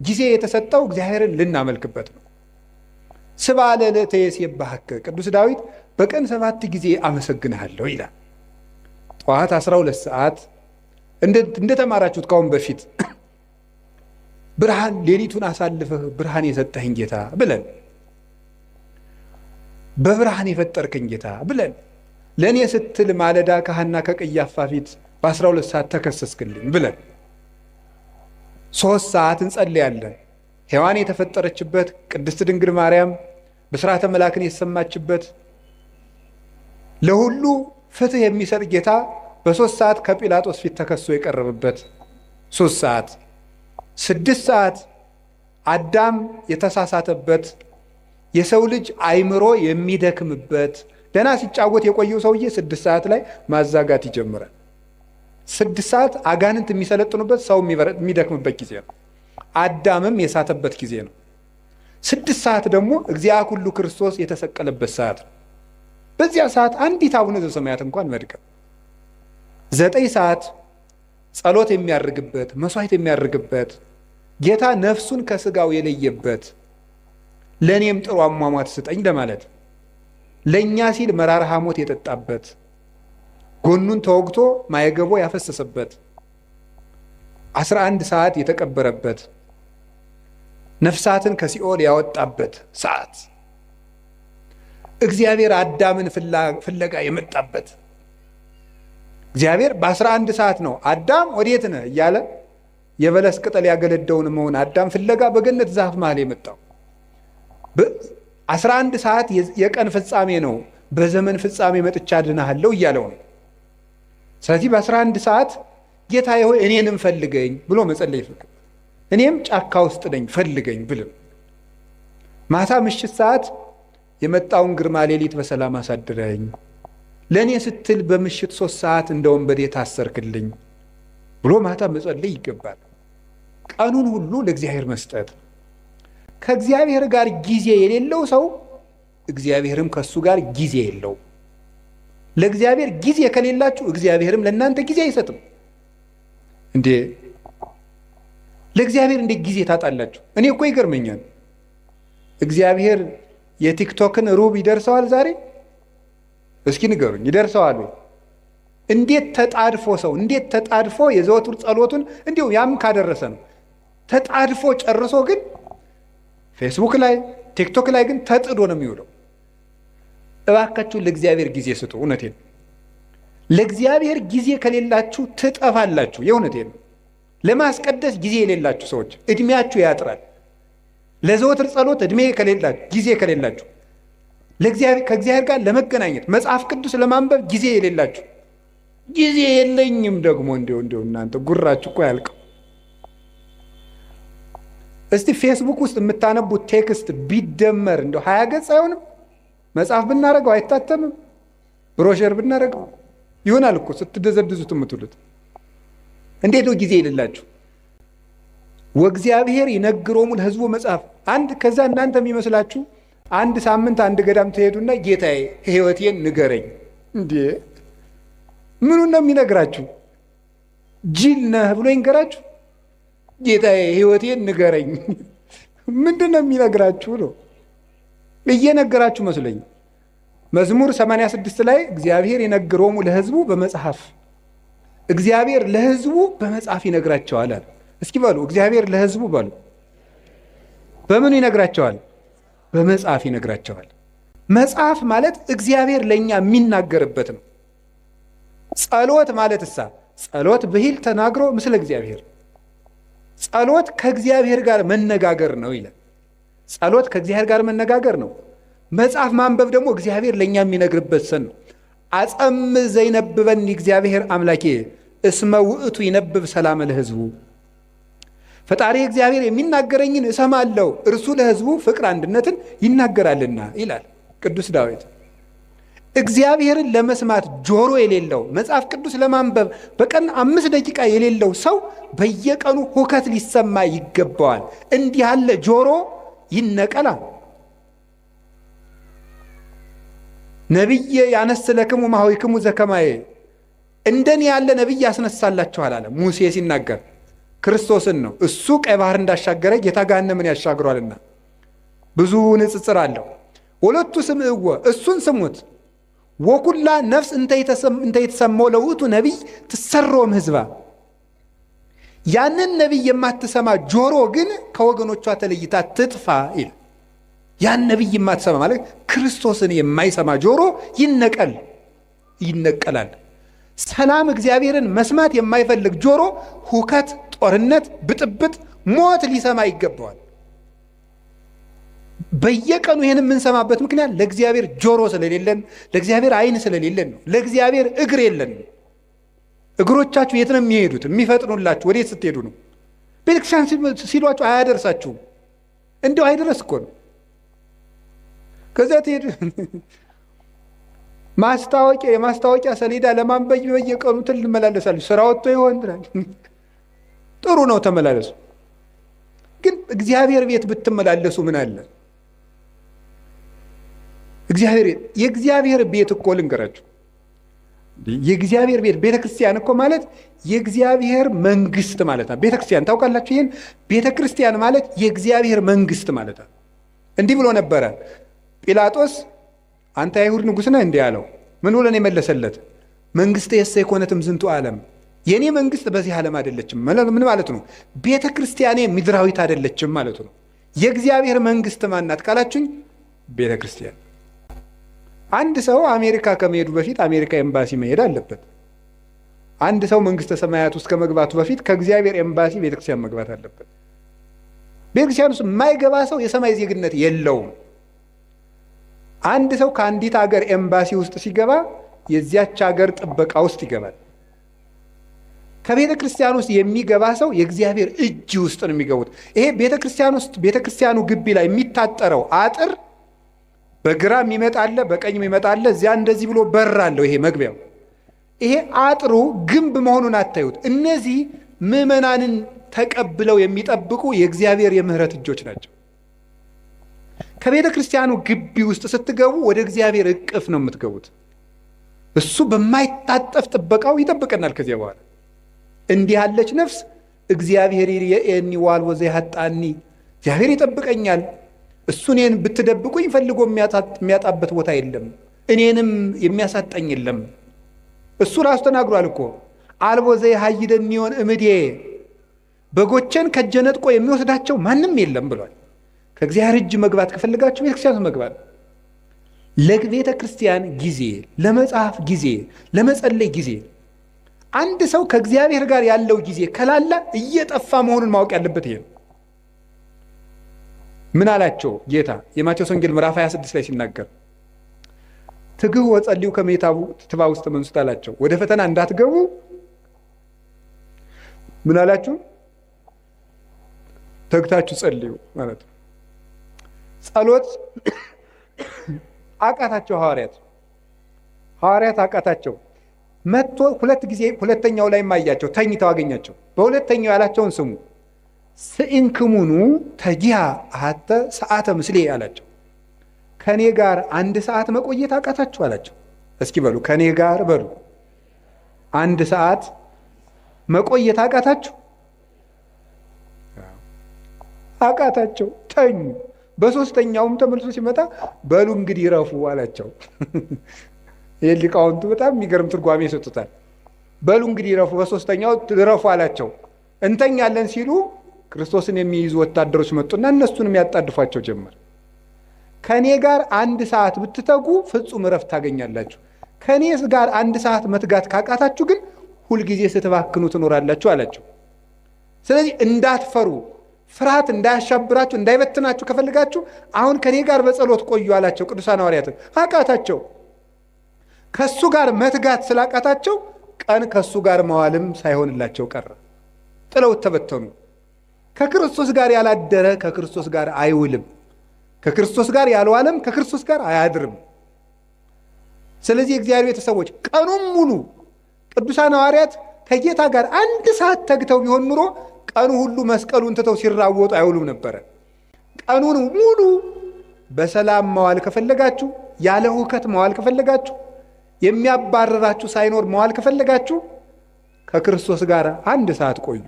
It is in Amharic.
ጊዜ የተሰጠው እግዚአብሔርን ልናመልክበት ነው። ስብሐ ለዕለተ ይሴብሐከ ቅዱስ ዳዊት በቀን 7 ጊዜ አመሰግንሃለሁ ይላል። ጠዋት 12 ሰዓት እንደተማራችሁት ካሁን በፊት ብርሃን ሌሊቱን አሳልፈህ ብርሃን የሰጠኸኝ ጌታ ብለን፣ በብርሃን የፈጠርከኝ ጌታ ብለን፣ ለእኔ ስትል ማለዳ ከሐና ከቀያፋ ፊት በ12 ሰዓት ተከሰስክልኝ ብለን 3 ሰዓት እንጸልያለን። ሔዋን የተፈጠረችበት፣ ቅድስት ድንግል ማርያም ብስራተ መላክን የተሰማችበት፣ ለሁሉ ፍትህ የሚሰጥ ጌታ በ3 ሰዓት ከጲላጦስ ፊት ተከሶ የቀረበበት 3 ሰዓት፣ 6 ሰዓት አዳም የተሳሳተበት፣ የሰው ልጅ አይምሮ የሚደክምበት፣ ደህና ሲጫወት የቆየው ሰውዬ 6 ሰዓት ላይ ማዛጋት ይጀምራል። 6 ሰዓት አጋንንት የሚሰለጥኑበት፣ ሰው የሚደክምበት ጊዜ ነው። አዳምም የሳተበት ጊዜ ነው። 6 ሰዓት ደግሞ እግዚአ ኩሉ ክርስቶስ የተሰቀለበት ሰዓት ነው። በዚያ ሰዓት አንዲት አቡነ ዘበሰማያት እንኳን መድገም። 9 ሰዓት ጸሎት የሚያርግበት፣ መስዋዕት የሚያርግበት፣ ጌታ ነፍሱን ከስጋው የለየበት፣ ለእኔም ጥሩ አሟሟት ስጠኝ ለማለት ለእኛ ሲል መራራ ሐሞት የጠጣበት፣ ጎኑን ተወግቶ ማየገቦ ያፈሰሰበት፣ 11 ሰዓት የተቀበረበት፣ ነፍሳትን ከሲኦል ያወጣበት ሰዓት፣ እግዚአብሔር አዳምን ፍለጋ የመጣበት። እግዚአብሔር በ11 ሰዓት ነው አዳም ወዴት ነህ እያለ የበለስ ቅጠል ያገለደውን መሆን አዳም ፍለጋ በገነት ዛፍ መሃል የመጣው። 11 ሰዓት የቀን ፍጻሜ ነው። በዘመን ፍጻሜ መጥቻ አድንሃለሁ እያለው ነው። ስለዚህ በ11 ሰዓት ጌታዬ ሆይ እኔንም ፈልገኝ ብሎ መጸለይ ይፈልጋል። እኔም ጫካ ውስጥ ነኝ ፈልገኝ ብልም። ማታ ምሽት ሰዓት የመጣውን ግርማ ሌሊት በሰላም አሳድረኝ፣ ለእኔ ስትል በምሽት 3 ሰዓት እንደ ወንበዴ ታሰርክልኝ ብሎ ማታ መጸለይ ይገባል። ቀኑን ሁሉ ለእግዚአብሔር መስጠት። ከእግዚአብሔር ጋር ጊዜ የሌለው ሰው እግዚአብሔርም ከእሱ ጋር ጊዜ የለው። ለእግዚአብሔር ጊዜ ከሌላችሁ እግዚአብሔርም ለእናንተ ጊዜ አይሰጥም። እንዴ ለእግዚአብሔር እንዴት ጊዜ ታጣላችሁ? እኔ እኮ ይገርመኛል። እግዚአብሔር የቲክቶክን ሩብ ይደርሰዋል ዛሬ? እስኪ ንገሩኝ፣ ይደርሰዋል ወይ? እንዴት ተጣድፎ ሰው እንዴት ተጣድፎ የዘወትር ጸሎቱን እንዲሁ ያም ካደረሰ ነው ተጣድፎ ጨርሶ፣ ግን ፌስቡክ ላይ ቲክቶክ ላይ ግን ተጥዶ ነው የሚውለው። እባካችሁ ለእግዚአብሔር ጊዜ ስጡ። እውነቴን ነው። ለእግዚአብሔር ጊዜ ከሌላችሁ ትጠፋላችሁ። የእውነቴን ነው። ለማስቀደስ ጊዜ የሌላችሁ ሰዎች እድሜያችሁ ያጥራል። ለዘወትር ጸሎት እድሜ ከሌላችሁ ጊዜ ከሌላችሁ ከእግዚአብሔር ጋር ለመገናኘት መጽሐፍ ቅዱስ ለማንበብ ጊዜ የሌላችሁ፣ ጊዜ የለኝም ደግሞ እንዲሁ እናንተ ጉራችሁ እኮ ያልቀው። እስቲ ፌስቡክ ውስጥ የምታነቡት ቴክስት ቢደመር እንደው 20 ገጽ አይሆንም? መጽሐፍ ብናረገው አይታተምም? ብሮሸር ብናረገው ይሆናል እኮ ስትደዘድዙት የምትሉት። እንዴት ነው ጊዜ የሌላችሁ? ወእግዚአብሔር ይነግሮሙ ለሕዝቡ መጽሐፍ። ከዛ እናንተ የሚመስላችሁ አንድ ሳምንት አንድ ገዳም ትሄዱና ጌታዬ ሕይወቴን ንገረኝ። እንዴ ምኑን ነው የሚነግራችሁ? ጅል ነህ ብሎ ይንገራችሁ? ጌታዬ ሕይወቴን ንገረኝ ምንድን ነው የሚነግራችሁ ነው? እየነገራችሁ መስለኝ። መዝሙር 86 ላይ እግዚአብሔር ይነግሮሙ ለሕዝቡ በመጽሐፍ፣ እግዚአብሔር ለሕዝቡ በመጽሐፍ ይነግራቸዋል አለ። እስኪ በሉ እግዚአብሔር ለሕዝቡ በሉ። በምኑ ይነግራቸዋል? በመጽሐፍ ይነግራቸዋል። መጽሐፍ ማለት እግዚአብሔር ለእኛ የሚናገርበት ነው። ጸሎት ማለት ጸሎት ብሂል ተናግሮ ምስለ እግዚአብሔር፣ ጸሎት ከእግዚአብሔር ጋር መነጋገር ነው ይላል። ጸሎት ከእግዚአብሔር ጋር መነጋገር ነው። መጽሐፍ ማንበብ ደግሞ እግዚአብሔር ለእኛ የሚነግርበት ሰን ነው። አጸም ዘይነብበኒ እግዚአብሔር አምላኬ እስመ ውእቱ ይነብብ ሰላም ለሕዝቡ። ፈጣሪ እግዚአብሔር የሚናገረኝን እሰማለሁ፣ እርሱ ለሕዝቡ ፍቅር አንድነትን ይናገራልና ይላል ቅዱስ ዳዊት። እግዚአብሔርን ለመስማት ጆሮ የሌለው፣ መጽሐፍ ቅዱስ ለማንበብ በቀን 5 ደቂቃ የሌለው ሰው በየቀኑ ሁከት ሊሰማ ይገባዋል። እንዲህ ያለ ጆሮ ይነቀላል። ነቢየ ያነስለክሙ ማኅበይክሙ ዘከማየ፣ እንደኔ ያለ ነቢይ ያስነሳላችኋል አለ ሙሴ ሲናገር። ክርስቶስን ነው። እሱ ቀይ ባህር እንዳሻገረ ጌታ ገሃነምን ያሻግሯልና ብዙ ንጽጽር አለው። ወለቱ ስምዕዎ እሱን ስሙት። ወኩላ ነፍስ እንተ የተሰማው ለውእቱ ነቢይ ትሰሮም ህዝባ ያንን ነቢይ የማትሰማ ጆሮ ግን ከወገኖቿ ተለይታ ትጥፋ ይል። ያን ነቢይ የማትሰማ ማለት ክርስቶስን የማይሰማ ጆሮ ይነቀላል። ሰላም እግዚአብሔርን መስማት የማይፈልግ ጆሮ ሁከት፣ ጦርነት፣ ብጥብጥ፣ ሞት ሊሰማ ይገባዋል። በየቀኑ ይህን የምንሰማበት ምክንያት ለእግዚአብሔር ጆሮ ስለሌለን፣ ለእግዚአብሔር ዓይን ስለሌለን ነው። ለእግዚአብሔር እግር የለን። እግሮቻችሁ የት ነው የሚሄዱት? የሚፈጥኑላችሁ ወዴት ስትሄዱ ነው? ቤተክርስቲያን ሲሏችሁ አያደርሳችሁም። እንዲሁ አይደረስ እኮ ነው። ከዚያ ትሄዱ የማስታወቂያ ሰሌዳ ለማንበብ በየቀኑ ትመላለሳለች። ስራ ወጥቶ ይሆን ጥሩ ነው፣ ተመላለሱ። ግን እግዚአብሔር ቤት ብትመላለሱ ምን አለ? የእግዚአብሔር ቤት እኮ ልንገራችሁ፣ የእግዚአብሔር ቤት ቤተክርስቲያን እኮ ማለት የእግዚአብሔር መንግስት ማለት ነው። ቤተክርስቲያን ታውቃላችሁ? ይህን ቤተክርስቲያን ማለት የእግዚአብሔር መንግስት ማለት ነው። እንዲህ ብሎ ነበረ ጲላጦስ፣ አንተ አይሁድ ንጉሥ ነህ እንዲህ አለው። ምን ብሎ ነው የመለሰለት? መንግስት የሰ የኮነትም ዝንቱ ዓለም፣ የኔ መንግስት በዚህ ዓለም አይደለችም። ምን ማለት ነው? ቤተ ክርስቲያኔ ምድራዊት አይደለችም ማለት ነው። የእግዚአብሔር መንግስት ማናት ካላችሁኝ፣ ቤተ ክርስቲያን። አንድ ሰው አሜሪካ ከመሄዱ በፊት አሜሪካ ኤምባሲ መሄድ አለበት። አንድ ሰው መንግስተ ሰማያት ውስጥ ከመግባቱ በፊት ከእግዚአብሔር ኤምባሲ ቤተክርስቲያን መግባት አለበት። ቤተክርስቲያን ውስጥ የማይገባ ሰው የሰማይ ዜግነት የለውም። አንድ ሰው ከአንዲት ሀገር ኤምባሲ ውስጥ ሲገባ የዚያች ሀገር ጥበቃ ውስጥ ይገባል። ከቤተ ክርስቲያን ውስጥ የሚገባ ሰው የእግዚአብሔር እጅ ውስጥ ነው የሚገቡት። ይሄ ቤተ ክርስቲያኑ ግቢ ላይ የሚታጠረው አጥር በግራም ይመጣለ፣ በቀኝም ይመጣለ። እዚያ እንደዚህ ብሎ በር አለው። ይሄ መግቢያው፣ ይሄ አጥሩ ግንብ መሆኑን አታዩት። እነዚህ ምዕመናንን ተቀብለው የሚጠብቁ የእግዚአብሔር የምህረት እጆች ናቸው። ከቤተ ክርስቲያኑ ግቢ ውስጥ ስትገቡ ወደ እግዚአብሔር እቅፍ ነው የምትገቡት። እሱ በማይታጠፍ ጥበቃው ይጠብቀናል። ከዚያ በኋላ እንዲህ ያለች ነፍስ እግዚአብሔር ይርኤኒ ዋልቦ ዘይሃጣኒ፣ እግዚአብሔር ይጠብቀኛል፣ እሱ እኔን ብትደብቁኝ ፈልጎ የሚያጣበት ቦታ የለም፣ እኔንም የሚያሳጠኝ የለም። እሱ ራሱ ተናግሯል እኮ አልቦ ዘይሃይደኒ ዮን እምዴ፣ በጎቼን ከእጄ ነጥቆ የሚወስዳቸው ማንም የለም ብሏል። ከእግዚአብሔር እጅ መግባት ከፈልጋችሁ ቤተክርስቲያን መግባት፣ ለቤተ ክርስቲያን ጊዜ፣ ለመጽሐፍ ጊዜ፣ ለመጸለይ ጊዜ። አንድ ሰው ከእግዚአብሔር ጋር ያለው ጊዜ ከላላ እየጠፋ መሆኑን ማወቅ ያለበት ይሄ ነው። ምን አላቸው ጌታ? የማቴዎስ ወንጌል ምዕራፍ 26 ላይ ሲናገር ትግሁ ወጸልዩ ከመ ትባኡ ውስተ መንሱት አላቸው። ወደ ፈተና እንዳትገቡ ምን አላችሁ? ተግታችሁ ጸልዩ ማለት ነው። ጸሎት አቃታቸው ሐዋርያት አቃታቸው። መጥቶ ሁለት ጊዜ ሁለተኛው ላይ ማያቸው ተኝተው አገኛቸው። በሁለተኛው ያላቸውን ስሙ። ስኢንክሙኑ ተጊሃ አሐተ ሰዓተ ምስሌ አላቸው። ከኔ ጋር አንድ ሰዓት መቆየት አቃታችሁ አላቸው። እስኪ በሉ ከኔ ጋር በሉ። አንድ ሰዓት መቆየት አቃታችሁ? አቃታቸው፣ ተኙ። በሶስተኛውም ተመልሶ ሲመጣ በሉ እንግዲህ ረፉ አላቸው። ይህ ሊቃውንቱ በጣም የሚገርም ትርጓሜ ይሰጡታል። በሉ እንግዲህ ረፉ፣ በሶስተኛው ረፉ አላቸው። እንተኛለን ሲሉ ክርስቶስን የሚይዙ ወታደሮች መጡና እነሱንም ያጣድፏቸው ጀመር። ከኔ ጋር አንድ ሰዓት ብትተጉ ፍጹም እረፍት ታገኛላችሁ። ከኔ ጋር አንድ ሰዓት መትጋት ካቃታችሁ ግን ሁልጊዜ ስትባክኑ ትኖራላችሁ አላቸው። ስለዚህ እንዳትፈሩ፣ ፍርሃት እንዳያሻብራችሁ፣ እንዳይበትናችሁ ከፈልጋችሁ አሁን ከኔ ጋር በጸሎት ቆዩ አላቸው። ቅዱሳን ሐዋርያትን አቃታቸው። ከሱ ጋር መትጋት ስላቃታቸው ቀን ከሱ ጋር መዋልም ሳይሆንላቸው ቀረ። ጥለውት ተበተኑ። ከክርስቶስ ጋር ያላደረ ከክርስቶስ ጋር አይውልም፣ ከክርስቶስ ጋር ያልዋለም ከክርስቶስ ጋር አያድርም። ስለዚህ የእግዚአብሔር ቤተሰቦች ቀኑን ሙሉ ቅዱሳን ሐዋርያት ከጌታ ጋር አንድ ሰዓት ተግተው ቢሆን ኑሮ ቀኑ ሁሉ መስቀሉን ትተው ሲራወጡ አይውሉም ነበረ። ቀኑን ሙሉ በሰላም መዋል ከፈለጋችሁ፣ ያለ ሁከት መዋል ከፈለጋችሁ፣ የሚያባረራችሁ ሳይኖር መዋል ከፈለጋችሁ ከክርስቶስ ጋር አንድ ሰዓት ቆዩ።